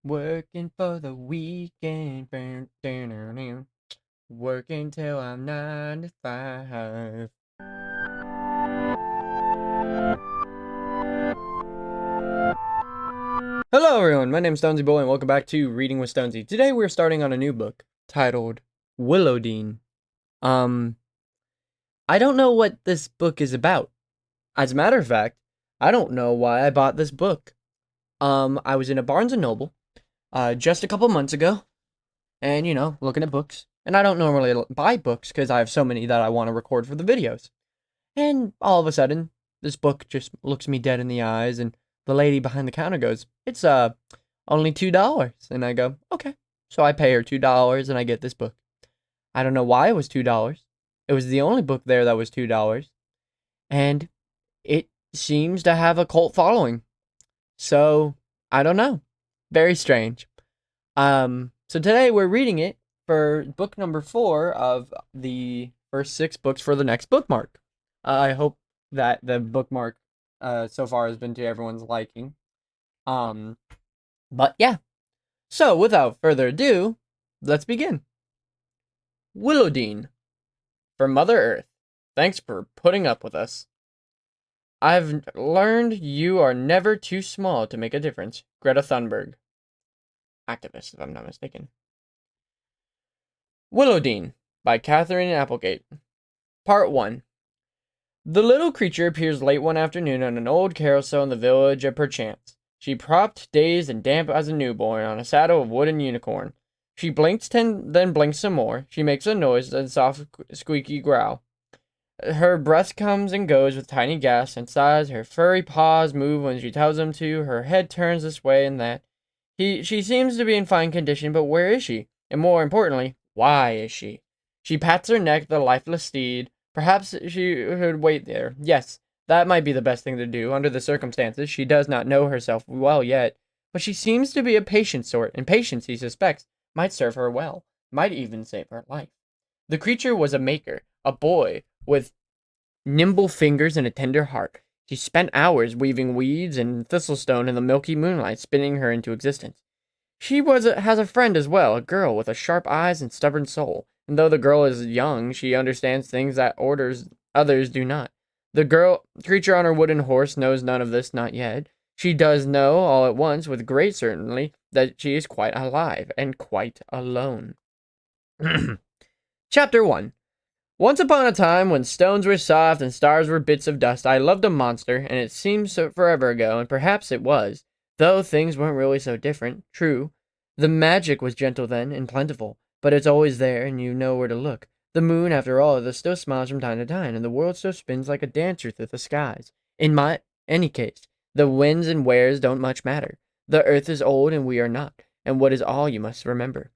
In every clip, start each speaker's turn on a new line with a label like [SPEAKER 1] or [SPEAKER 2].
[SPEAKER 1] Working for the weekend. Working till I'm 95. Hello everyone, my name's Stonsey Boy and welcome back to Reading with Stonsey. Today we're starting on a new book titled Willodeen. I don't know what this book is about. As a matter of fact, I don't know why I bought this book. I was in a Barnes & Noble, just a couple months ago, and, looking at books. And I don't normally buy books because I have so many that I want to record for the videos. And all of a sudden, this book just looks me dead in the eyes, and the lady behind the counter goes, "It's, only $2. And I go, okay. So I pay her $2 and I get this book. I don't know why it was $2. It was the only book there that was $2. And it seems to have a cult following. So, I don't know. Very strange. So today we're reading it for book number 4 of the first 6 books for the next bookmark. I hope that the bookmark so far has been to everyone's liking. But yeah. So without further ado, let's begin. Willodeen. For Mother Earth, thanks for putting up with us. I've learned you are never too small to make a difference. Greta Thunberg. Activist, if I'm not mistaken. Willodeen by Catherine Applegate. Part 1. The little creature appears late one afternoon on an old carousel in the village of Perchance. She propped, dazed, and damp as a newborn on a saddle of wooden unicorn. She blinks then blinks some more. She makes a noise and soft squeaky growl. Her breath comes and goes with tiny gasps and sighs. Her furry paws move when she tells them to. Her head turns this way and that. She seems to be in fine condition, but where is she? And more importantly, why is she? She pats her neck, the lifeless steed. Perhaps she should wait there. Yes, that might be the best thing to do under the circumstances. She does not know herself well yet, but she seems to be a patient sort, and patience, he suspects, might serve her well, might even save her life. The creature was a maker, a boy, with nimble fingers and a tender heart. She spent hours weaving weeds and thistlestone in the milky moonlight, spinning her into existence. She has a friend as well, a girl with a sharp eyes and stubborn soul. And though the girl is young, she understands things that others do not. The creature on her wooden horse knows none of this, not yet. She does know all at once, with great certainty, that she is quite alive and quite alone. Chapter 1. Once upon a time, when stones were soft and stars were bits of dust, I loved a monster, and it seems so forever ago, and perhaps it was, though things weren't really so different. True, the magic was gentle then and plentiful, but it's always there, and you know where to look. The moon, after all, still smiles from time to time, and the world still spins like a dancer through the skies. In any case, the whens and wheres don't much matter. The earth is old, and we are not, and what is all you must remember.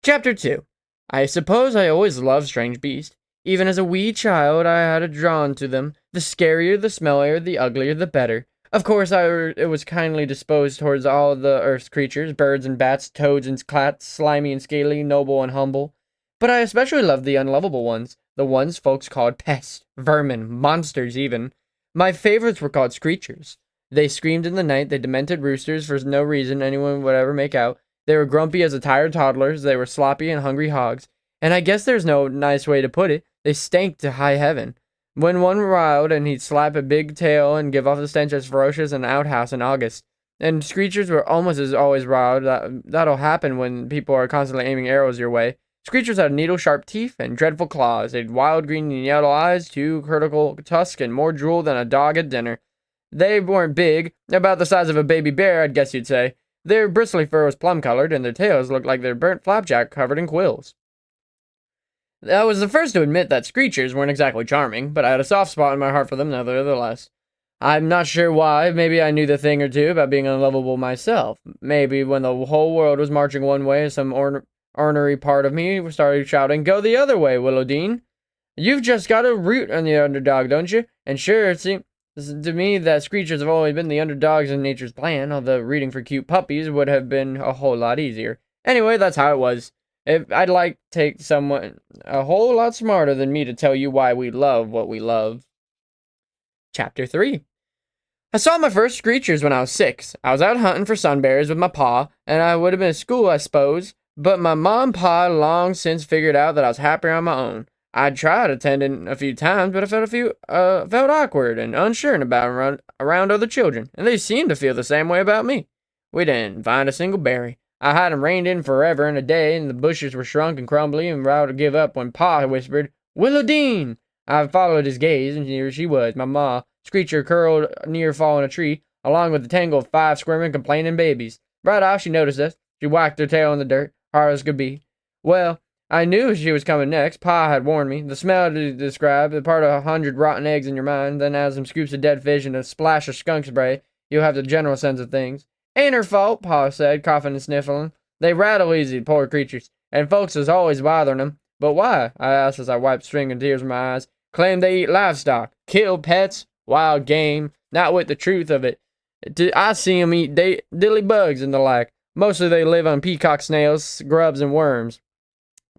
[SPEAKER 1] Chapter 2. I suppose I always loved strange beasts. Even as a wee child, I had a drawn to them. The scarier, the smellier, the uglier, the better. Of course, it was kindly disposed towards all the earth's creatures, birds and bats, toads and clats, slimy and scaly, noble and humble. But I especially loved the unlovable ones, the ones folks called pests, vermin, monsters even. My favorites were called screechers. They screamed in the night, they demented roosters for no reason anyone would ever make out. They were grumpy as a tired toddlers, they were sloppy and hungry hogs. And I guess there's no nice way to put it, they stank to high heaven. When one riled, and he'd slap a big tail and give off a stench as ferocious as an outhouse in August. And screechers were almost as always riled. That'll happen when people are constantly aiming arrows your way. Screechers had needle-sharp teeth and dreadful claws. They had wild green and yellow eyes, 2 critical tusks, and more drool than a dog at dinner. They weren't big, about the size of a baby bear, I'd guess you'd say. Their bristly fur was plum-colored, and their tails looked like their burnt flapjack covered in quills. I was the first to admit that screechers weren't exactly charming, but I had a soft spot in my heart for them nevertheless. I'm not sure why. Maybe I knew the thing or two about being unlovable myself. Maybe when the whole world was marching one way, some ornery part of me started shouting, "Go the other way, Willodeen! You've just got to root on the underdog, don't you?" And sure, it seems to me that screechers have always been the underdogs in nature's plan, although reading for cute puppies would have been a whole lot easier. Anyway, that's how it was. I'd like to take someone a whole lot smarter than me to tell you why we love what we love. Chapter 3. I saw my first screechers when I was 6. I was out hunting for sunberries with my pa, and I would have been at school, I suppose, but my mom and pa had long since figured out that I was happier on my own. I'd tried attending a few times, but I felt awkward and unsure about around other children, and they seemed to feel the same way about me. We didn't find a single berry. I had 'em reined in forever and a day, and the bushes were shrunk and crumbly and about to give up when Pa whispered, "Willodeen!" I followed his gaze, and here she was, my ma, Screecher curled near falling a tree, along with a tangle of 5 squirming, complaining babies. Right off, she noticed us. She whacked her tail in the dirt, hard as could be. Well, I knew she was coming next. Pa had warned me. The smell to describe, the part of 100 rotten eggs in your mind, then add some scoops of dead fish and a splash of skunk spray, you'll have the general sense of things. Ain't her fault, Pa said, coughing and sniffling. They rattle easy, poor creatures, and folks is always bothering them. But why? I asked as I wiped string tears from my eyes. Claim they eat livestock, kill pets, wild game, not with the truth of it. I see 'em eat dilly bugs and the like. Mostly they live on peacock snails, grubs, and worms.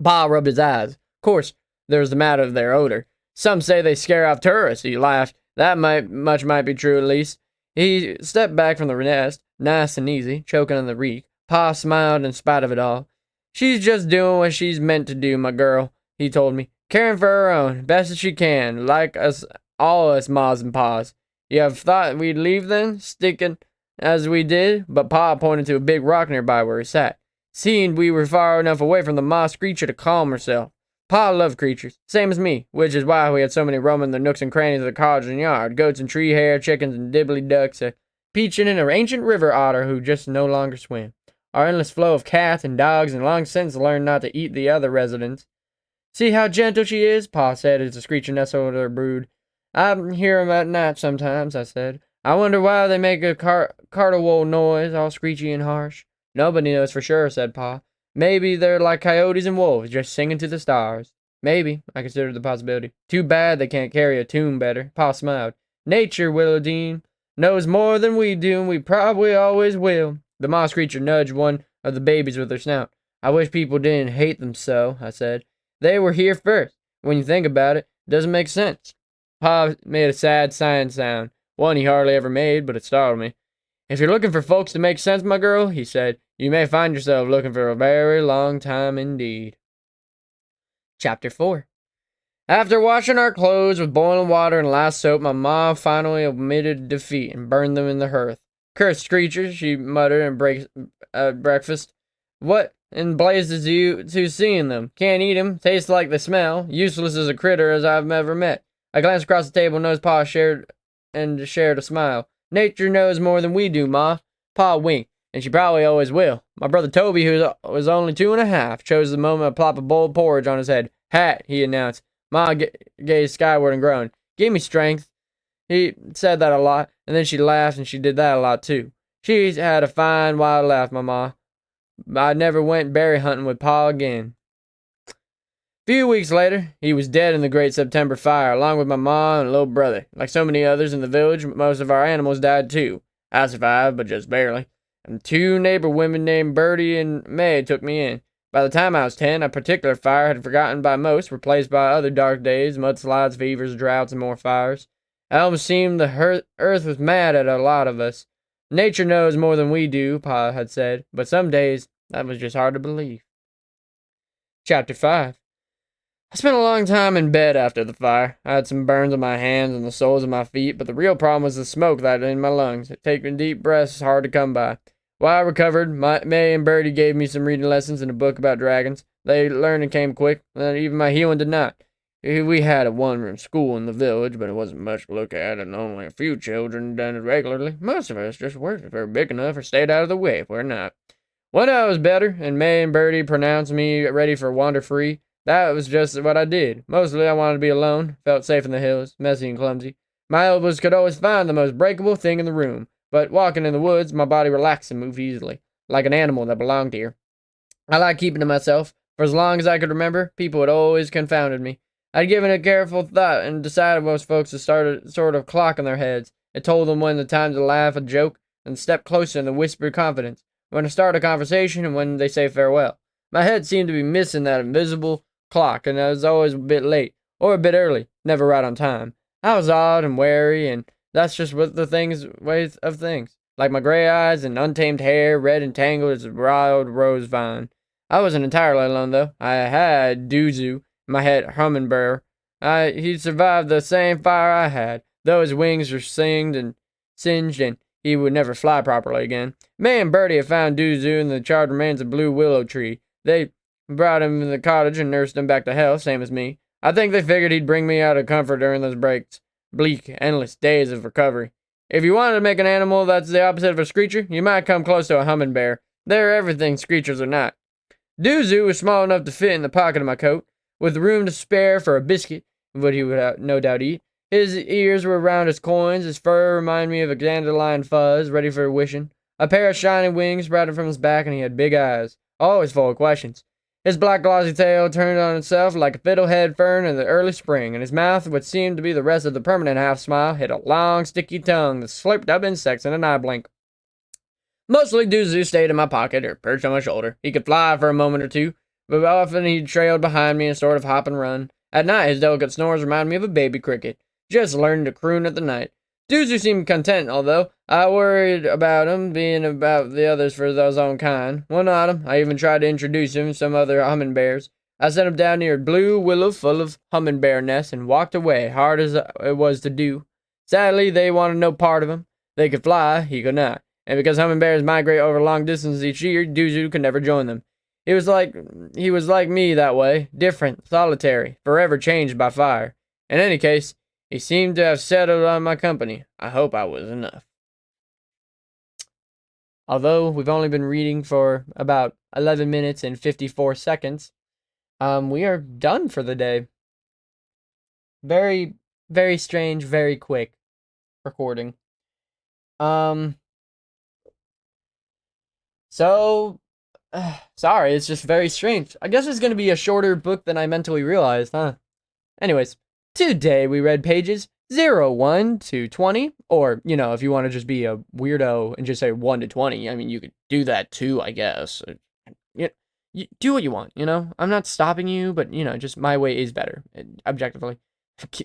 [SPEAKER 1] Pa rubbed his eyes. Of course, there's the matter of their odor. Some say they scare off tourists, he laughed. That might be true at least. He stepped back from the nest, nice and easy, choking on the reek. Pa smiled in spite of it all. She's just doing what she's meant to do, my girl, he told me. Caring for her own, best as she can, like us, all us mas and pas. You have thought we'd leave then, sticking as we did? But Pa pointed to a big rock nearby where he sat. Seeing we were far enough away from the moss creature to calm herself. Pa loved creatures, same as me, which is why we had so many roaming the nooks and crannies of the cottage and yard, goats and tree hair, chickens and dibbly ducks, a peaching in an ancient river otter who just no longer swim. Our endless flow of cats and dogs and long since learned not to eat the other residents. See how gentle she is, Pa said as the screecher nestled her brood. I hear 'em at night sometimes, I said. I wonder why they make a cartawol noise, all screechy and harsh. Nobody knows for sure, said Pa. Maybe they're like coyotes and wolves, just singing to the stars. Maybe, I considered the possibility. Too bad they can't carry a tune better. Pa smiled. Nature, Willodeen, knows more than we do, and we probably always will. The moss creature nudged one of the babies with her snout. I wish people didn't hate them so, I said. They were here first. When you think about it, it doesn't make sense. Pa made a sad sighing sound, one he hardly ever made, but it startled me. If you're looking for folks to make sense, my girl, he said, you may find yourself looking for a very long time indeed. Chapter 4. After washing our clothes with boiling water and last soap, my ma finally admitted defeat and burned them in the hearth. Cursed creatures, she muttered at breakfast. What in blazes you two seeing them? Can't eat 'em, taste like they smell, useless as a critter as I've ever met. I glanced across the table and noticed Pa shared a smile. Nature knows more than we do, Ma. Pa winked, and she probably always will. My brother Toby, who was only 2.5, chose the moment to plop a bowl of porridge on his head. Hat, he announced. Ma gazed skyward and groaned. Give me strength. He said that a lot, and then she laughed, and she did that a lot too. She had a fine, wild laugh, my ma. I never went berry hunting with Pa again. Few weeks later, he was dead in the great September fire, along with my ma and little brother. Like so many others in the village, most of our animals died too. I survived, but just barely. And 2 neighbor women named Bertie and May took me in. By the time I was 10, a particular fire had forgotten by most, replaced by other dark days, mudslides, fevers, droughts, and more fires. It almost seemed the earth was mad at a lot of us. Nature knows more than we do, Pa had said, but some days that was just hard to believe. Chapter 5. I spent a long time in bed after the fire. I had some burns on my hands and the soles of my feet, but the real problem was the smoke that in my lungs. Taking deep breaths is hard to come by. While I recovered, May and Bertie gave me some reading lessons and a book about dragons. They learning came quick, and even my healing did not. We had a one-room school in the village, but it wasn't much to look at, and only a few children done it regularly. Most of us just worked if we were big enough or stayed out of the way if we're not. One day I was better, and May and Bertie pronounced me ready for wander-free. That was just what I did. Mostly I wanted to be alone, felt safe in the hills, messy and clumsy. My elbows could always find the most breakable thing in the room, but walking in the woods, my body relaxed and moved easily, like an animal that belonged here. I liked keeping to myself. For as long as I could remember, people had always confounded me. I'd given it careful thought and decided most folks had started sort of clock in their heads. It told them when the time to laugh a joke and step closer in the whispered confidence, when to start a conversation and when they say farewell. My head seemed to be missing that invisible clock, and I was always a bit late, or a bit early, never right on time. I was odd and wary, and That's just what the ways of things. Like my gray eyes and untamed hair, red and tangled as a wild rose vine. I wasn't entirely alone, though. I had Duzu, my head hummingbird. He survived the same fire I had, though his wings were singed and he would never fly properly again. May and Bertie had found Duzu in the charred remains of Blue Willow Tree. They brought him to the cottage and nursed him back to health, same as me. I think they figured he'd bring me out of comfort during those bleak, endless days of recovery. If you wanted to make an animal that's the opposite of a screecher, you might come close to a hummingbird. They're everything screechers are not. Duzu was small enough to fit in the pocket of my coat, with room to spare for a biscuit, what he would no doubt eat. His ears were round as coins, his fur reminded me of a dandelion fuzz, ready for wishing. A pair of shiny wings sprouted from his back, and he had big eyes, always full of questions. His black glossy tail turned on itself like a fiddlehead fern in the early spring, and his mouth, what seemed to be the rest of the permanent half-smile, hid a long, sticky tongue that slurped up insects in an eye blink. Mostly Duzu stayed in my pocket or perched on my shoulder. He could fly for a moment or two, but often he trailed behind me and sort of hop and run. At night, his delicate snores reminded me of a baby cricket, just learning to croon at the night. Duzu seemed content, although I worried about him being about the others for his own kind. One autumn, I even tried to introduce him to some other hummingbirds. I sent him down near a blue willow full of hummingbird nests and walked away, hard as it was to do. Sadly, they wanted no part of him. They could fly, he could not. And because hummingbirds migrate over long distances each year, Duzu could never join them. He was like me that way, different, solitary, forever changed by fire. In any case, he seemed to have settled on my company. I hope I was enough. Although we've only been reading for about 11 minutes and 54 seconds, we are done for the day. Very, very strange, very quick recording. Sorry, it's just very strange. I guess it's going to be a shorter book than I mentally realized, huh? Anyways, today we read pages 1 to 20, or, if you want to just be a weirdo and just say 1 to 20, I mean, you could do that too, I guess. You do what you want, I'm not stopping you, but, just my way is better, objectively.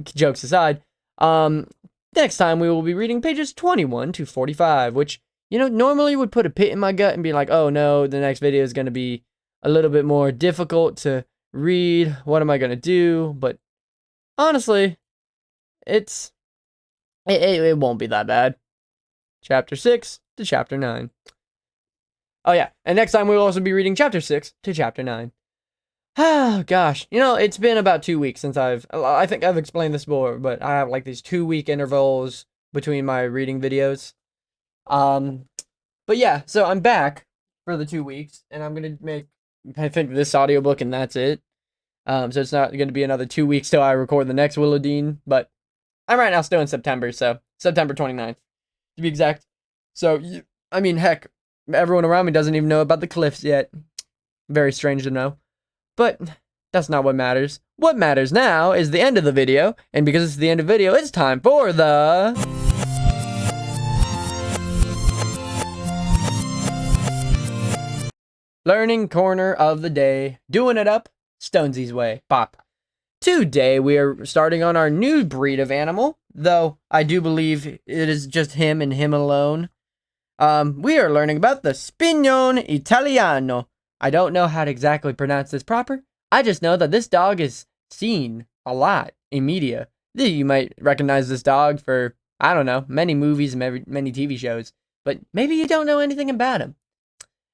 [SPEAKER 1] Jokes aside, next time we will be reading pages 21 to 45, which, normally would put a pit in my gut and be like, oh no, the next video is going to be a little bit more difficult to read. What am I going to do? But honestly, it won't be that bad. Chapter 6 to chapter 9. Oh yeah, and next time we'll also be reading chapter 6 to chapter 9. Oh gosh, it's been about 2 weeks since I think I've explained this before, but I have like these 2-week intervals between my reading videos. But yeah, so I'm back for the 2 weeks, and I'm gonna make, I think, this audiobook, and that's it. So it's not gonna be another 2 weeks till I record the next Willodeen, but I'm right now still in September, so September 29th, to be exact. So, I mean, heck, everyone around me doesn't even know about the cliffs yet. Very strange to know. But that's not what matters. What matters now is the end of the video, and because it's the end of the video, it's time for the Learning Corner of the day. Doing it up Stonsey's way. Pop. Today we are starting on our new breed of animal, though I do believe it is just him and him alone. We are learning about the Spinone Italiano. I don't know how to exactly pronounce this proper. I just know that this dog is seen a lot in media. You might recognize this dog for, I don't know, many movies and many TV shows, but maybe you don't know anything about him.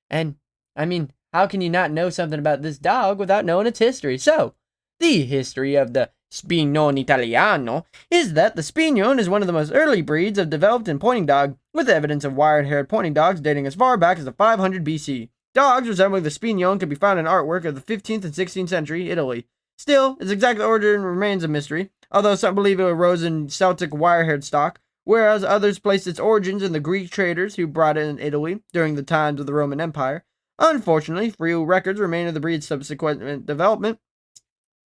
[SPEAKER 1] And, I mean, how can you not know something about this dog without knowing its history? So, the history of the Spinone Italiano is that the Spinone is one of the most early breeds of developed in pointing dog, with evidence of wire-haired pointing dogs dating as far back as the 500 BC. Dogs resembling the Spinone can be found in artwork of the 15th and 16th century Italy. Still, its exact origin remains a mystery, although some believe it arose in Celtic wire-haired stock, whereas others placed its origins in the Greek traders who brought it in Italy during the times of the Roman Empire. Unfortunately, few records remain of the breed's subsequent development,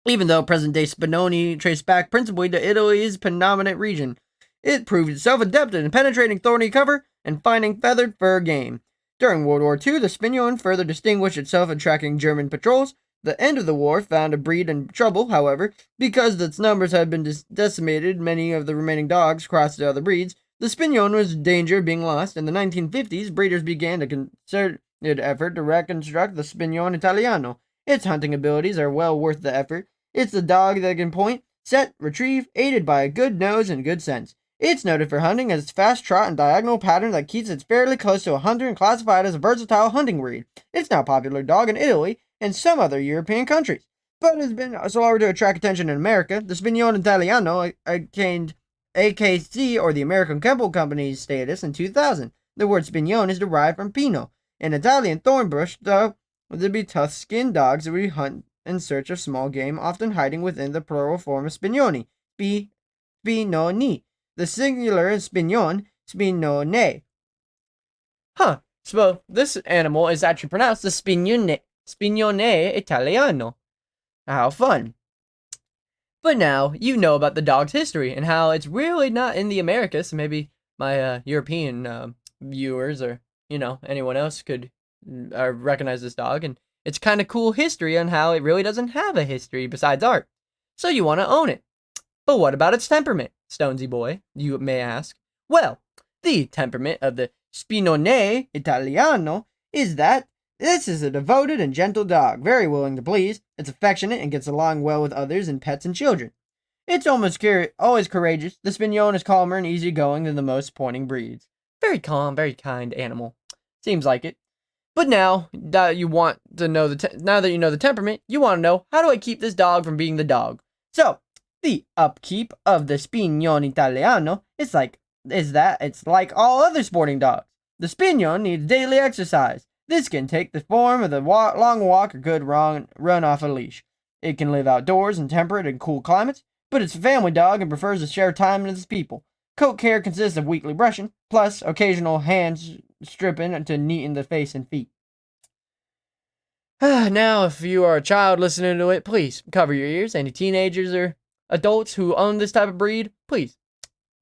[SPEAKER 1] even though present-day Spinoni traced back principally to Italy's predominant region. It proved itself adept in penetrating thorny cover and finding feathered fur game. During World War II, the Spinone further distinguished itself in tracking German patrols, The end of the war found a breed in trouble, however, because its numbers had been decimated. Many of the remaining dogs crossed to other breeds. The Spinone was in danger of being lost. In the 1950s, breeders began a concerted effort to reconstruct the Spinone Italiano. Its hunting abilities are well worth the effort. It's a dog that can point, set, retrieve, aided by a good nose and good sense. It's noted for hunting as its fast trot and diagonal pattern that keeps it fairly close to a hunter and classified as a versatile hunting breed. It's now a popular dog in Italy and some other European countries, but has been slower to attract attention in America. The Spinone Italiano attained AKC, or the American Chemical Company's status, in 2000. The word Spinone is derived from Pino, an Italian thorn bush, though to be tough-skinned dogs that we hunt in search of small game, often hiding within the plural form of Spinoni, Spinoni. The singular is Spinone, Spinone. Huh. So this animal is actually pronounced the Spinone Italiano. How fun. But now you know about the dog's history and how it's really not in the Americas. So maybe my European viewers or, anyone else could recognize this dog. And it's kind of cool history on how it really doesn't have a history besides art. So you want to own it. But what about its temperament, Stonsey boy, you may ask? Well, the temperament of the Spinone Italiano is that this is a devoted and gentle dog, very willing to please. It's affectionate and gets along well with others and pets and children. It's almost always courageous. The Spinone is calmer and easygoing than the most pointing breeds. Very calm, very kind animal. Seems like it. But now that you want to know now that you know the temperament, you want to know, how do I keep this dog from being the dog? So, the upkeep of the Spinone Italiano is like all other sporting dogs. The Spinone needs daily exercise. This can take the form of the long walk or good run off a leash. It can live outdoors in temperate and cool climates, but it's a family dog and prefers to share time with its people. Coat care consists of weekly brushing, plus occasional hand stripping to neaten the face and feet. Now, if you are a child listening to it, please cover your ears. Any teenagers or adults who own this type of breed, please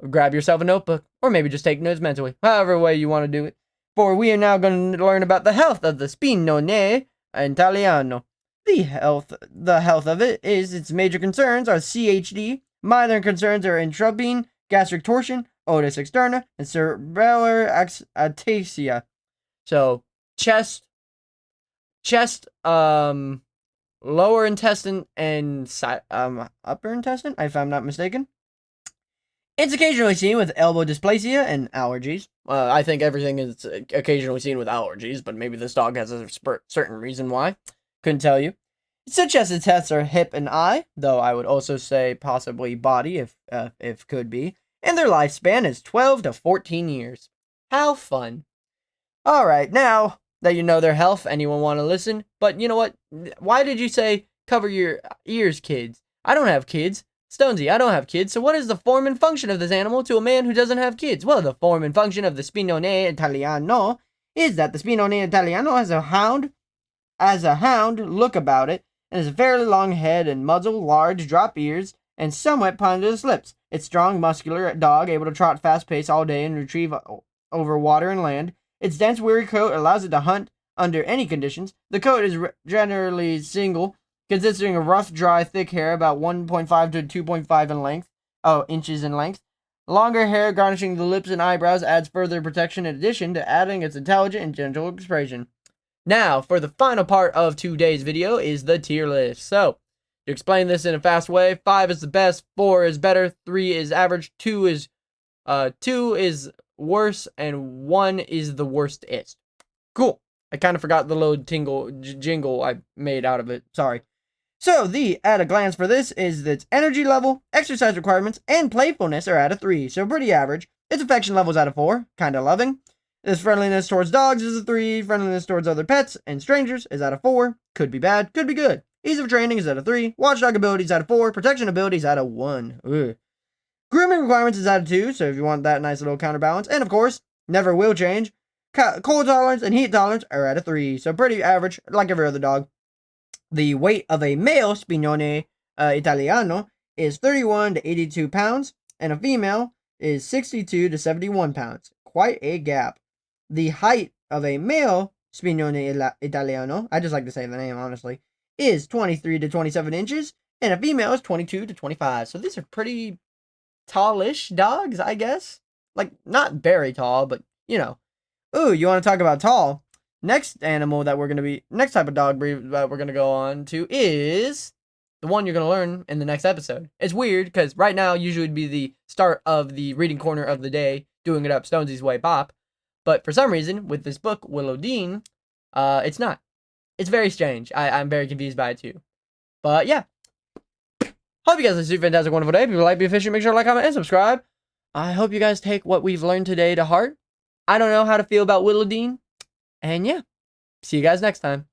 [SPEAKER 1] grab yourself a notebook, or maybe just take notes mentally, however way you want to do it. For we are now going to learn about the health of the Spinone Italiano. The health of it is its major concerns are CHD, minor concerns are entropine, gastric torsion, otis externa, and cerebellar ataxia. So, chest, lower intestine, and upper intestine, if I'm not mistaken. It's occasionally seen with elbow dysplasia and allergies. I think everything is occasionally seen with allergies, but maybe this dog has a certain reason why. Couldn't tell you. Suggested tests are hip and eye, though I would also say possibly body if could be. And their lifespan is 12 to 14 years. How fun. Alright, now that you know their health, anyone want to listen? But you know what? Why did you say cover your ears, kids? I don't have kids. Stonsey, I don't have kids, so what is the form and function of this animal to a man who doesn't have kids? Well, the form and function of the Spinone Italiano is that the Spinone Italiano has a hound look about it, and has a fairly long head and muzzle, large drop ears, and somewhat ponderous lips. It's strong, muscular dog, able to trot fast-paced all day and retrieve over water and land. Its dense, weary coat allows it to hunt under any conditions. The coat is generally single, consisting of rough, dry, thick hair, about 1.5 to 2.5 inches in length. Longer hair garnishing the lips and eyebrows adds further protection in addition to adding its intelligent and gentle expression. Now, for the final part of today's video is the tier list. So, to explain this in a fast way, 5 is the best, 4 is better, 3 is average, 2 is worse, and 1 is the worstest. Cool. I kind of forgot the little jingle I made out of it. Sorry. So, the at a glance for this is that its energy level, exercise requirements, and playfulness are at a 3, so pretty average. Its affection level is at a 4, kinda loving. Its friendliness towards dogs is a 3, friendliness towards other pets and strangers is at a 4, could be bad, could be good. Ease of training is at a 3, watchdog ability is at a 4, protection ability is at a 1. Ugh. Grooming requirements is at a 2, so if you want that nice little counterbalance. And of course, never will change. Cold tolerance and heat tolerance are at a 3, so pretty average, like every other dog. The weight of a male Spinone Italiano is 31 to 82 pounds, and a female is 62 to 71 pounds. Quite a gap. The height of a male Spinone Italiano, I just like to say the name, honestly, is 23 to 27 inches, and a female is 22 to 25. So these are pretty tallish dogs, I guess. Like, not very tall, but, you know. Ooh, you want to talk about tall? Next type of dog breed that we're going to go on to is the one you're going to learn in the next episode. It's weird, because right now usually would be the start of the reading corner of the day, doing it up Stonesey's way bop. But for some reason, with this book, Willodeen, it's not. It's very strange. I'm very confused by it too. But yeah. Hope you guys have a super fantastic, wonderful day. If you like, be efficient, make sure to like, comment, and subscribe. I hope you guys take what we've learned today to heart. I don't know how to feel about Willodeen. And yeah, see you guys next time.